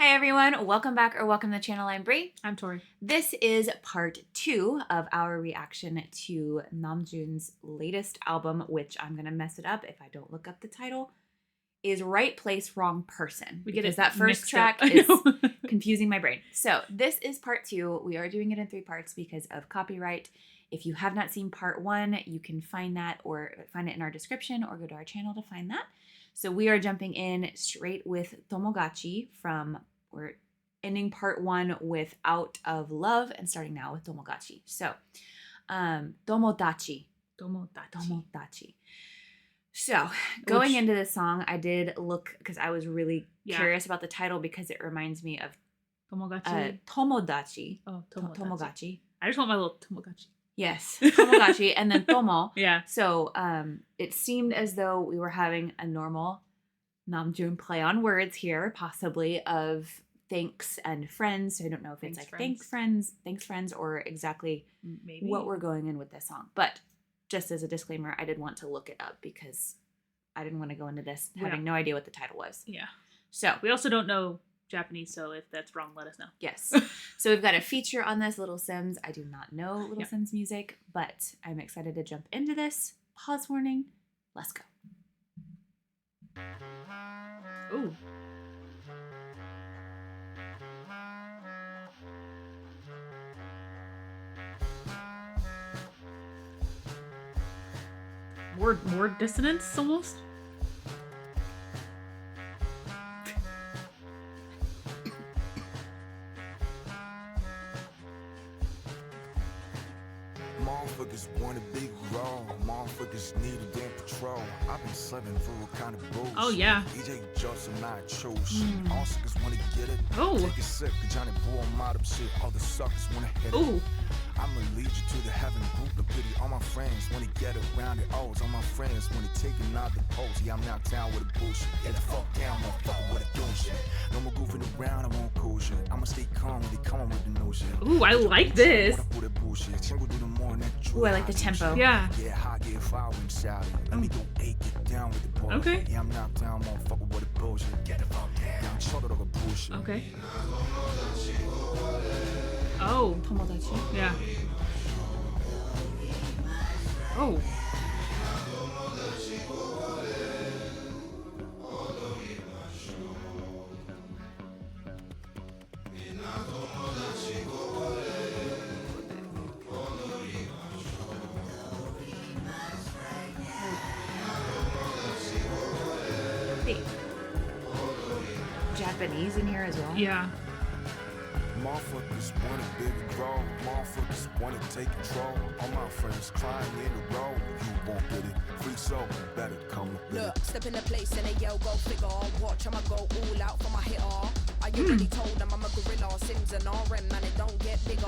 Hi everyone, welcome back or welcome to the channel. I'm Brie. I'm Tori. This is part 2 of our reaction to Namjoon's latest album, which I'm going to mess it up if I don't look up the title, is Right Place, Wrong Person. Because that first track is confusing my brain. So this is part 2. We are doing it in 3 parts because of copyright. If you have not seen part 1, you can find that or find it in our description or go to our channel to find that. So we are jumping in straight with Domodachi we're ending part 1 with Out of Love and starting now with Domodachi. So, Domodachi. So, going into this song, I did look, because I was really curious about the title because it reminds me of Tomodachi. Oh, Tomodachi. I just want my little Tomodachi. Yes, Tomodachi, and then Tomo. Yeah. So it seemed as though we were having a normal Namjoon play on words here, possibly of thanks and friends. So I don't know if it's like thanks friends, or exactly maybe what we're going in with this song. But just as a disclaimer, I did want to look it up because I didn't want to go into this having no idea what the title was. Yeah. So we also don't know Japanese, so if that's wrong, let us know. Yes. So we've got a feature on this, Little Sims. I do not know Little Sims music, but I'm excited to jump into this. Pause warning. Let's go. Ooh. More dissonance almost. Motherfuckers want a big role. Motherfuckers need a damn patrol. I've been slaving for a kind of bullshit. Oh yeah. DJ Johnson, I chose shit. All suckers wanna get it. Oh. Take a sip, the Johnny Boy, I'm out of shit. All the suckers wanna hit it. Ooh. I'ma lead you to the heaven group. The pity all my friends wanna get around it. All my friends wanna take another pose. Yeah, I'm now down with the bullshit. Get the fuck down, motherfucker, with the doing shit. No more goofing around, I won't cool shit. I'ma stay calm when they come on with the no shit. Ooh, I like this. Ooh, I like the tempo. Yeah. Yeah, hot, get fire and shout. Let me go eight, get down with the boy. Okay. Yeah, I'm knocked down, motherfucker, with the bullshit. Get the fuck down. Yeah, I'm short of a bullshit. Okay. Oh. Tomodachi. Yeah. Oh. Japanese in here as well. Yeah. Motherfuckers want a big grow. Motherfuckers want to take control. All my friends crying in the road. You won't get it. Free soul, better come with it. Look, step in the place and they yell, go figure. Watch, I'ma go all out for my hitter. I already told them I'm a gorilla. Sims and RM, man, it don't get bigger.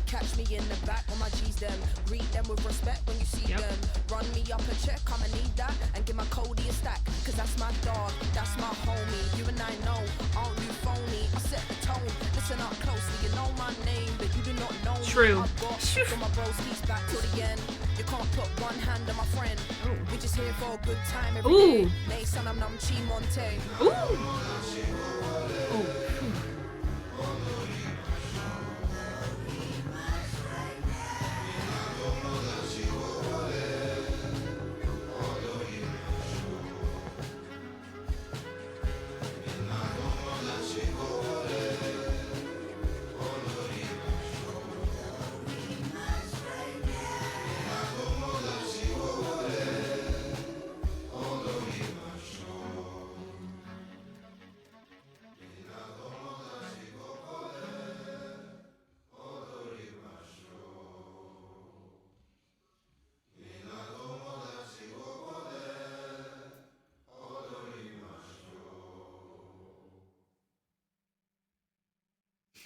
Catch me in the back when my G's them. Greet them with respect when you see them. Run me up a check, I'ma need that. And give my Cody a stack. Cause that's my dog, that's my homie. You and I know, aren't you phony? I set the tone, listen up closely. You know my name, but you do not know me. True. I've got from my bros, he's back till the end. You can't put one hand on my friend. We just here for a good time every day. Nay, son, I'm Chi Monte. Ooh. Oh.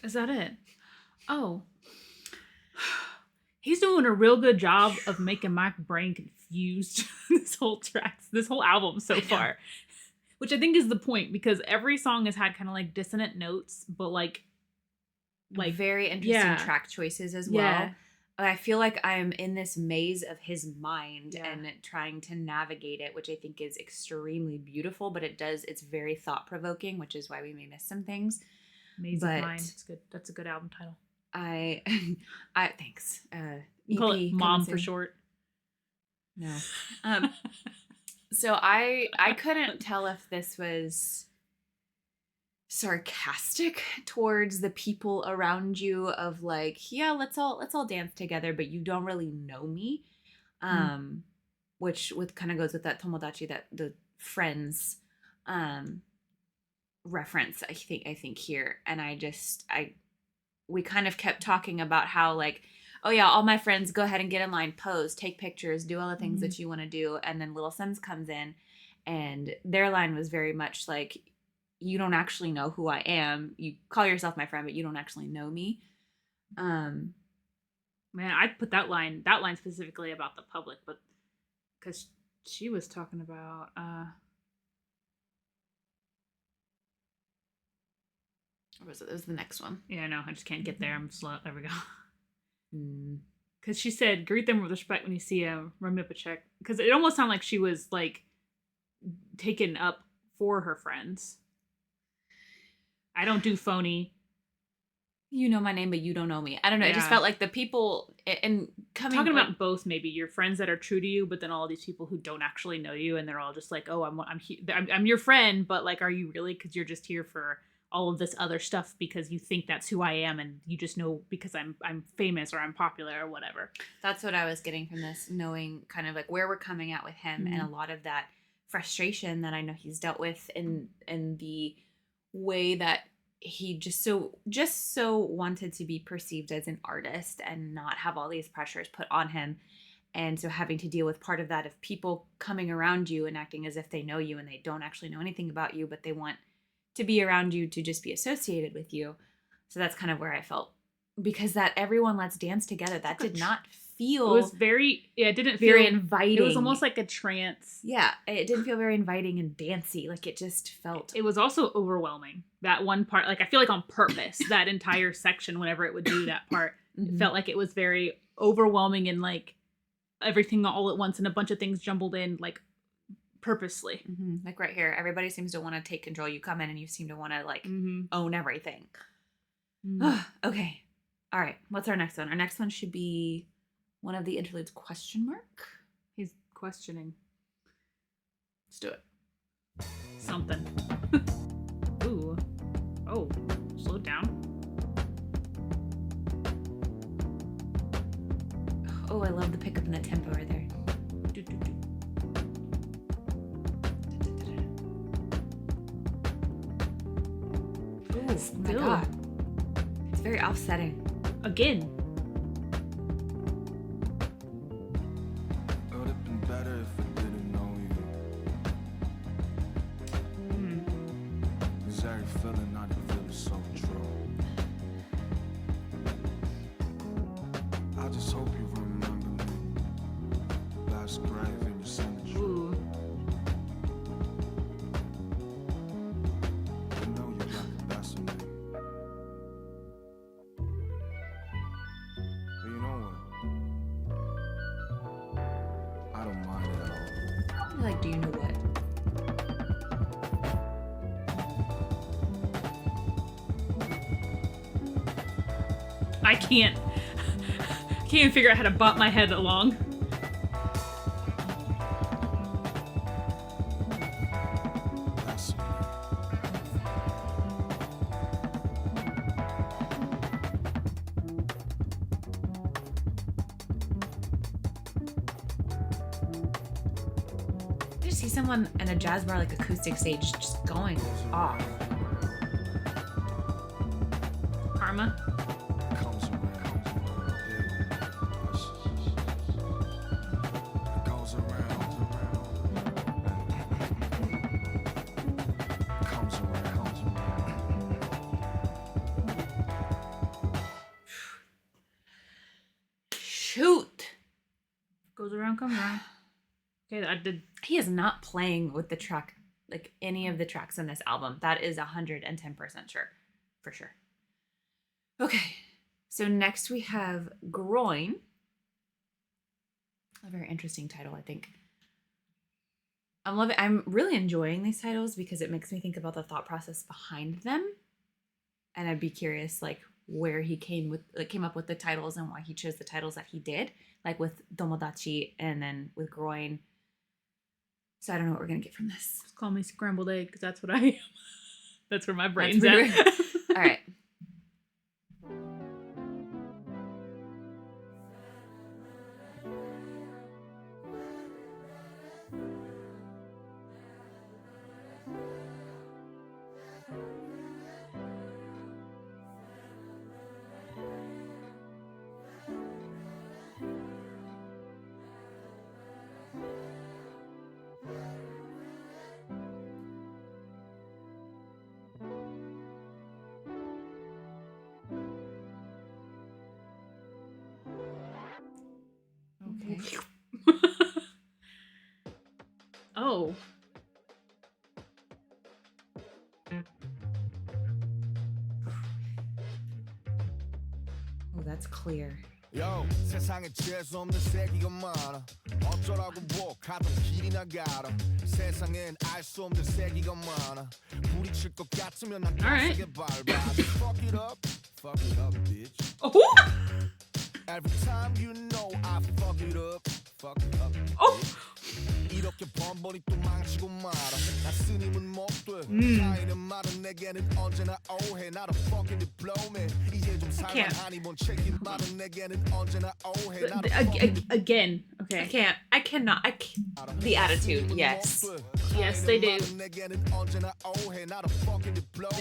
Is that it? Oh. He's doing a real good job of making my brain confused this whole album so far. Which I think is the point, because every song has had kind of like dissonant notes, but like very interesting track choices as well. Yeah. I feel like I'm in this maze of his mind and trying to navigate it, which I think is extremely beautiful, but it's very thought-provoking, which is why we may miss some things. Amazing but Mind. It's good. That's a good album title. I thanks. You call it EP Mom coming for soon. short. No. So I couldn't tell if this was sarcastic towards the people around you of like, yeah, let's all dance together, but you don't really know me. Which kind of goes with that Tomodachi, that the friends reference I think here. And we kind of kept talking about how like, oh yeah, all my friends go ahead and get in line, pose, take pictures, do all the things that you want to do. And then Little Sims comes in and their line was very much like, you don't actually know who I am. You call yourself my friend, but you don't actually know me. Man, I'd put that line specifically about the public, but because she was talking about Or was it? It was the next one. yeah, no, I just can't get there. I'm slow. There we go. Because she said, greet them with respect when you see them, remember check. Because it almost sounded like she was like taken up for her friends. I don't do phony. You know my name, but you don't know me. I don't know. Yeah. It just felt like the people and talking about both, maybe your friends that are true to you, but then all these people who don't actually know you, and they're all just like, "Oh, I'm your friend," but like, are you really? Because you're just here for all of this other stuff because you think that's who I am, and you just know because I'm famous or I'm popular or whatever. That's what I was getting from this, knowing kind of like where we're coming at with him, and a lot of that frustration that I know he's dealt with in the way that he just so wanted to be perceived as an artist and not have all these pressures put on him. And so having to deal with part of that of people coming around you and acting as if they know you and they don't actually know anything about you, but they want to be around you to just be associated with you. So that's kind of where I felt, because that everyone let's dance together, that did not feel, it was very, it didn't very feel inviting. It was almost like a trance. Yeah, it didn't feel very inviting and dancey. Like it just felt. It was also overwhelming. That one part, like I feel like on purpose, that entire section, whenever it would do that part, it felt like it was very overwhelming and like everything all at once and a bunch of things jumbled in, like purposely. Like right here, everybody seems to want to take control. You come in and you seem to want to like own everything. Okay. All right. What's our next one? Our next one should be one of the interludes, question mark. He's questioning. Let's do it. Something. Ooh. Oh, slow it down. Oh, I love the pickup and the tempo right there. Oh my god. It's very offsetting. Again. It would have been better if I didn't know you. Cause every feeling I didn't feel is so true. I just hope you remember me. Last grave in your cemetery. Ooh. I know you got the best of me. But you know what? I don't mind it at all. Like, do you know what? I can't even figure out how to bop my head along. That's me. I just see someone in a jazz bar, like acoustic stage, just going off. Karma. Comes around. Yeah. It goes around. Comes around. Shoot! Goes around, comes around. Okay, I did. He is not playing with the track, like any of the tracks in this album. That is 110% sure. For sure. Okay, so next we have Groin. A very interesting title, I think. I'm really enjoying these titles because it makes me think about the thought process behind them. And I'd be curious, like, where he came up with the titles and why he chose the titles that he did, like with Domodachi and then with Groin. So I don't know what we're gonna get from this. Just call me scrambled egg, because that's what I am. That's where my brain's at. All right. Okay. Oh. Oh, that's clear. Yo, 세상에 재수 없는 새끼가 많아. 어쩌라고 뭐 가던 길이나 가라. 세상엔 알 수 없는 새끼가 많아. 부딪힐 것 같으면 난 Alright. 세게 밟아. Fuck it up, bitch. Oh. Every time you know I fuck it up, bitch. Oh. 이렇게 번번이 또 망치고 말아. 나 스님은 못 돼. 차이는 말은 내게는 언제나 오해. 나도 fucking diploma. 이제 좀 살만하니 뭔 책임 말은 내게는 언제나 오해. 나도 Again. Okay. I cannot. The attitude, yes. Yes, they do. They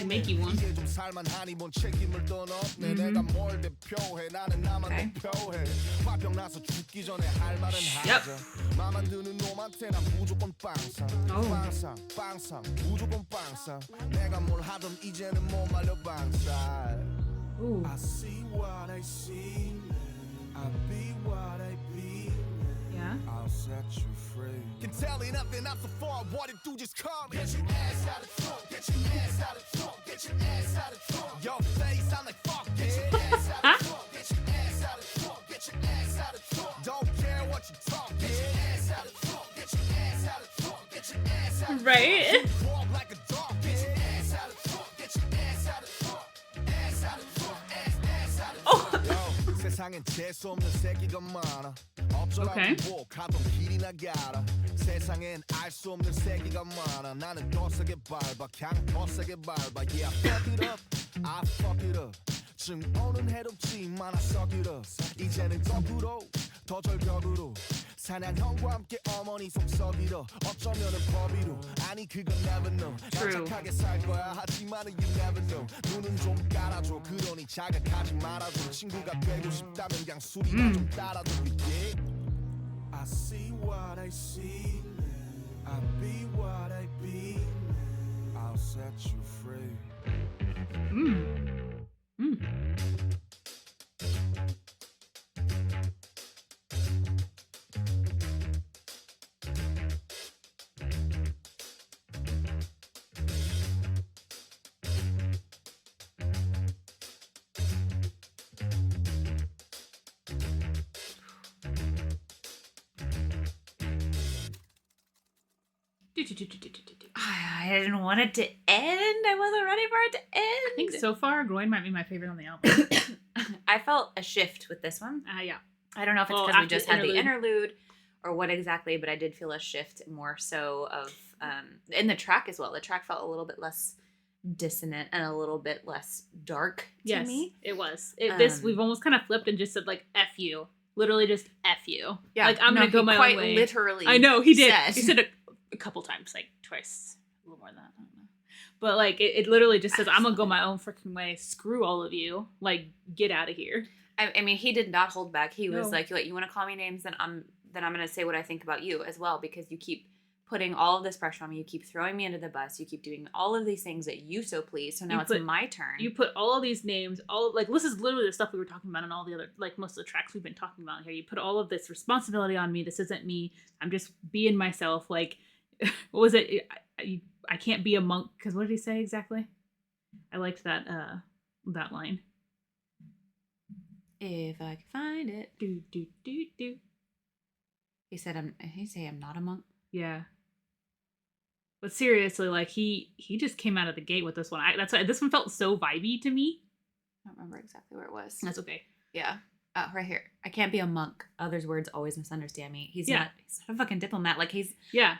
make you one. Yep. Ooh. I see what I see. I be what I be. Yeah. I'll set you free. Can tell you nothing, I'm so far. What it do, just come. Get your ass out of trunk. Get your ass out of trunk. Get your ass out of trunk. Your face, I'm like fuck. Get your ass out of trunk. Get your ass out of trunk. Get your ass out of trunk. Don't care what you talk. Get your ass out of trunk. Get your ass out of trunk. Get your ass out of trunk. Right. Walk like a dog. Get your ass out of trunk. Get your ass out of trunk. Ass out of trunk. Ass out of trunk. Yo, 세상엔 재수 없는 새끼가 많아. Okay. 어쩌라고 가던 길이나 가라. 세상엔 알 수 없는 새끼가 많아. 나는 더 세게 밟아. 그냥 더 세게 밟아. Yeah, I fuck it up. I fuck it up. 지금 오는 해롭지만 I suck it up. 이제는 거꾸로 더 절벽으로. 사냥형과 함께 어머니 속썩이러. 어쩌면은 법이로. 아니 그건 never know. 약착하게 살 거야 하지만은 you never know. 눈은 좀 깔아줘. 그러니 자극하지 말아줘. 친구가 되고 싶다면 그냥 술이나 좀 따라줘. Yeah. I see what I see. I be what I be. I'll set you free. I didn't want it to end. I wasn't ready for it to end. I think so far, Groin might be my favorite on the album. I felt a shift with this one. Yeah. I don't know if it's Well, because we after just had the interlude or what exactly, but I did feel a shift more so of in the track as well. The track felt a little bit less dissonant and a little bit less dark to me. It was. This we've almost kind of flipped and just said like F you. Literally just F you. Yeah. Like I'm gonna go my own way. Quite literally. I know he did. Said. He said a couple times, like twice, a little more than that. I don't know. But like it literally just says I'm gonna go my own freaking way. Screw all of you. Like get out of here. I mean, he did not hold back. He was No. like, "You want to call me names? Then I'm gonna say what I think about you as well, because you keep putting all of this pressure on me. You keep throwing me under the bus. You keep doing all of these things that you so please. So now it's my turn. You put all of these names, this is literally the stuff we were talking about in all the other, like most of the tracks we've been talking about here. You put all of this responsibility on me. This isn't me. I'm just being myself. Like, what was it? I can't be a monk. Because what did he say exactly? I liked that line. If I can find it. Do do do do. He said, I'm not a monk. Yeah. But seriously, like he just came out of the gate with this one. That's why this one felt so vibey to me. I don't remember exactly where it was. That's okay. Yeah. Right here. I can't be a monk. Others' words always misunderstand me. He's not a fucking diplomat. Like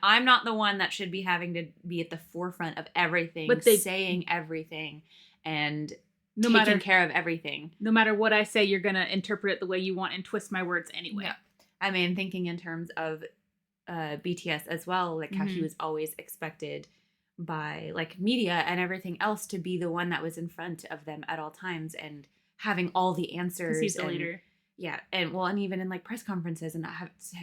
I'm not the one that should be having to be at the forefront of everything, but saying everything and taking care of everything. No matter what I say, you're gonna interpret it the way you want and twist my words anyway. Yeah. I mean, thinking in terms of BTS as well, like how he was always expected by like media and everything else to be the one that was in front of them at all times and having all the answers. He's the leader. Yeah, and well, and even in like press conferences, and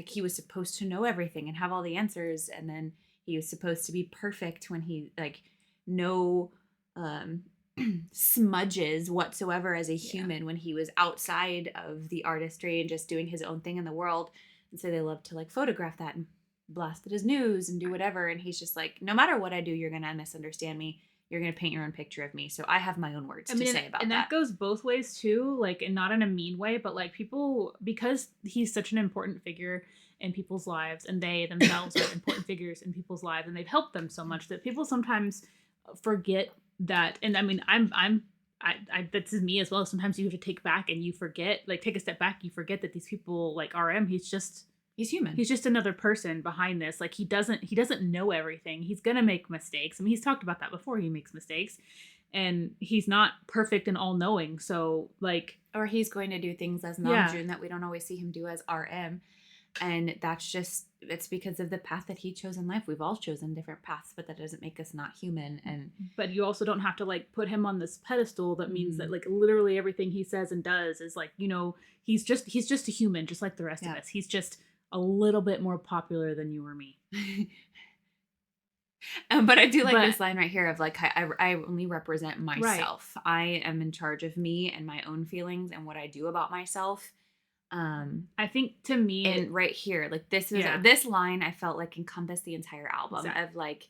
he was supposed to know everything and have all the answers, and then he was supposed to be perfect when he like no smudges whatsoever as a human when he was outside of the artistry and just doing his own thing in the world. And so they love to like photograph that and blast it as news and do whatever. And he's just like, no matter what I do, you're gonna misunderstand me. You're going to paint your own picture of me. So I have my own words to say about that. And that goes both ways too, like, and not in a mean way, but like people, because he's such an important figure in people's lives and they themselves are important figures in people's lives and they've helped them so much that people sometimes forget that. And I mean, I this is me as well. Sometimes you have to take back and you forget, like take a step back. You forget that these people like RM, he's human. He's just another person behind this. Like he doesn't know everything. He's going to make mistakes. I mean, he's talked about that before. He makes mistakes and he's not perfect and all knowing. So like, or he's going to do things as Namjoon that we don't always see him do as RM. And it's because of the path that he chose in life. We've all chosen different paths, but that doesn't make us not human. But you also don't have to like put him on this pedestal that means that like literally everything he says and does is like, you know, he's just a human, just like the rest of us. He's just a little bit more popular than you or me. But I do like this line right here of like, I only represent myself. Right. I am in charge of me and my own feelings and what I do about myself. I think to me, and right here, like this line, I felt like encompassed the entire album of like,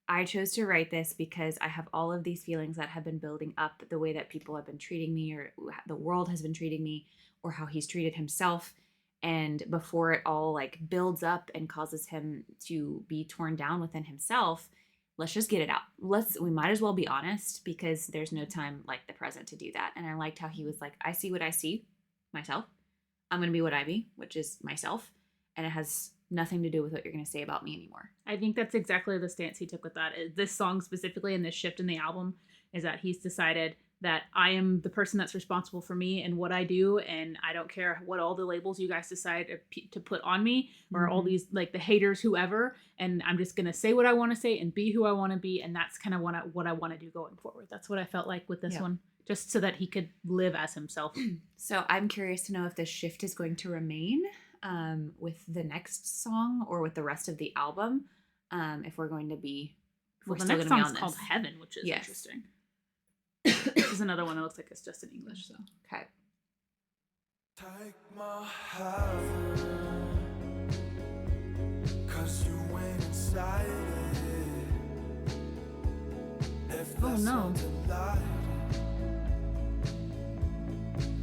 I chose to write this because I have all of these feelings that have been building up the way that people have been treating me or the world has been treating me or how he's treated himself. And before it all like builds up and causes him to be torn down within himself, let's just get it out. We might as well be honest because there's no time like the present to do that. And I liked how he was like, I see what I see myself. I'm going to be what I be, which is myself. And it has nothing to do with what you're going to say about me anymore. I think that's exactly the stance he took with that. This song specifically and this shift in the album is that he's decided that I am the person that's responsible for me and what I do. And I don't care what all the labels you guys decide to put on me or all these like the haters, whoever. And I'm just going to say what I want to say and be who I want to be. And that's kind of what I want to do going forward. That's what I felt like with this one, just so that he could live as himself. So I'm curious to know if this shift is going to remain with the next song or with the rest of the album. If we're going to be, the next song's called Heaven, which is interesting. This is another one that looks like it's just in English, so. Okay. Take my hand, 'cause you went inside it. Oh no.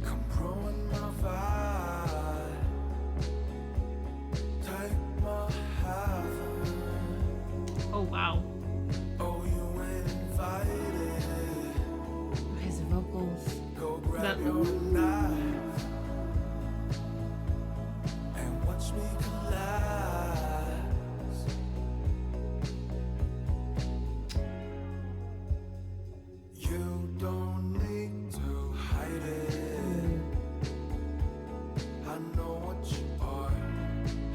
Come ruin my vibe. Take my hand. Oh wow. Oh, you ain't invited. His vocals. Go grab your knife and watch me collapse. You don't need to hide it. I know what you are.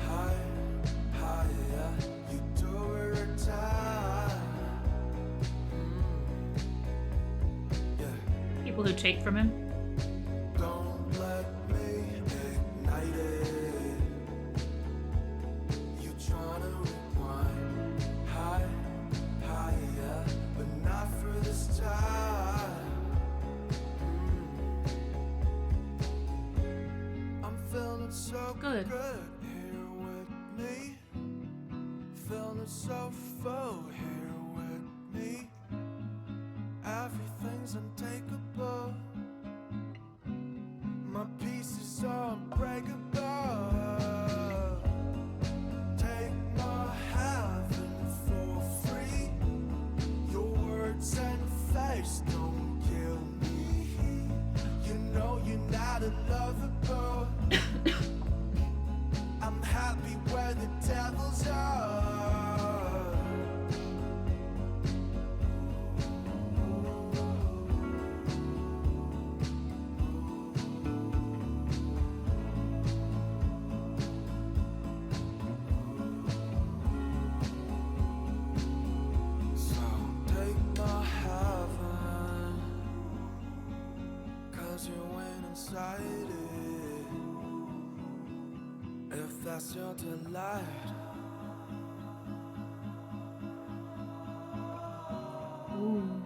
Higher. You do it every time. People who take from him. Don't let me ignite it. You tryna rewind higher, but not for this time. I'm feeling so Good. here with me. Feeling so full here with me. Everything's untakeable. My pieces are unbreakable. Take my heaven for free. lives don't kill me. You know you're not a lover, but I'm happy where the devils are. So take my heaven, 'cause you went inside it. If that's your delight. Ooh.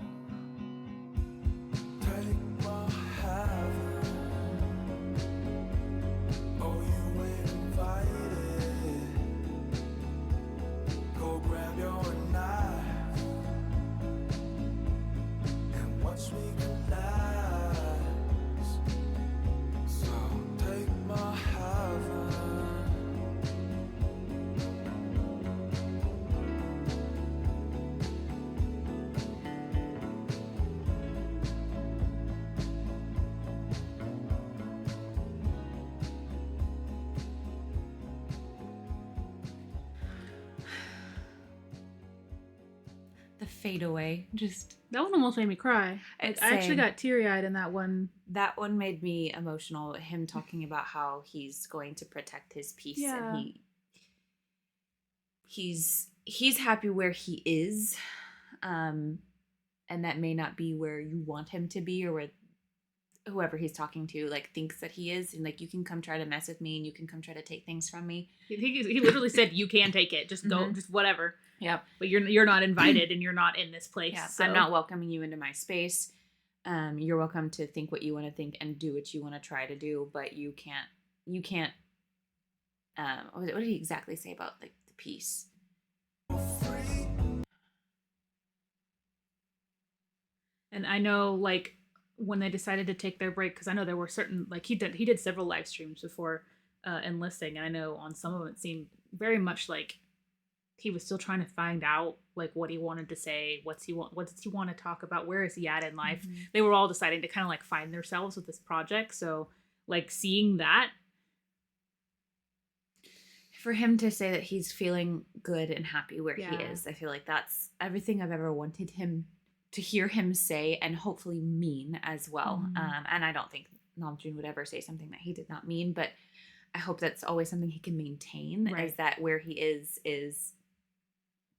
Take my heaven. Oh, you ain't invited. Go grab your knife and watch me collapse. So take my heaven. The fadeaway, just That one almost made me cry. Like, I actually Same. got teary-eyed in that one. that one made me emotional. Him talking about how he's going to protect his peace, Yeah. and he's happy where he is, and that may not be where you want him to be, or where whoever he's talking to like thinks that he is, and like, you can come try to mess with me, and you can come try to take things from me. He literally said, "You can take it. Just go. Mhm. Just whatever." Yep. But you're not invited, and you're not in this place. Yeah, So. I'm not welcoming you into my space. You're welcome to think what you want to think and do what you want to try to do, but you can't. What did he exactly say about like the peace? And I know, like, when they decided to take their break, because I know there were certain, like, he did several live streams before enlisting, and I know on some of them it seemed very much like he was still trying to find out like what he wanted to say, what does he want to talk about, where is he at in life. Mhm. They were all deciding to kind of like find themselves with this project, so like seeing that. For him to say that he's feeling good and happy where he Yeah. is, I feel like that's everything I've ever wanted him to hear him say, and hopefully mean as well. Mhm. And I don't think Namjoon would ever say something that he did not mean, but I hope that's always something he can maintain, Right. is that where he is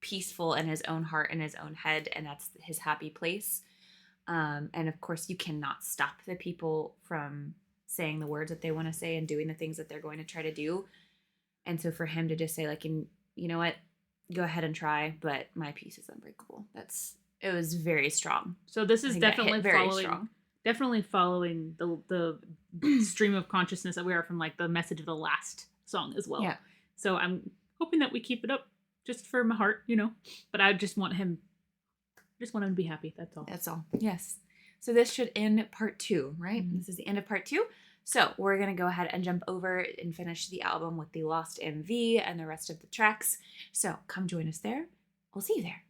peaceful in his own heart and his own head, and that's his happy place. And of course, you cannot stop the people from saying the words that they want to say and doing the things that they're going to try to do. And so for him to just say, like, you know what, go ahead and try, but my peace is unbreakable. It was very strong. So this I is think that hit definitely very following strong. definitely following the stream of consciousness that we are from like the message of the last song as well. Yeah. So I'm hoping that we keep it up just for my heart, you know. But I just want him to be happy. That's all. That's all. Yes. So this should end part 2, right? Mhm. This is the end of part 2. So we're going to go ahead and jump over and finish the album with the Lost MV and the rest of the tracks. So come join us there. We'll see you there.